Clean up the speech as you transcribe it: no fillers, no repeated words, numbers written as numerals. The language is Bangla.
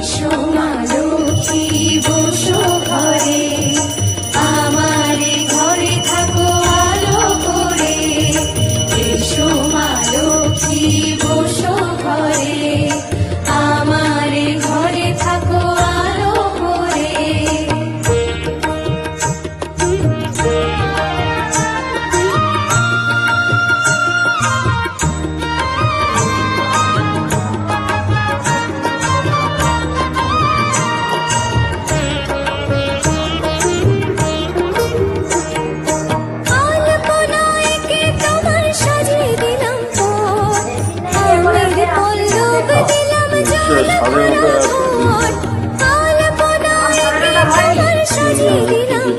এসো মা লক্ষ্মী বসো ঘরে, আমারে ঘরে থাকো আলো করে। এসো মা লক্ষ্মী বসো ঘরে, আমারে ঘরে থাকো আলো করে। সাজিয়ে দিলাম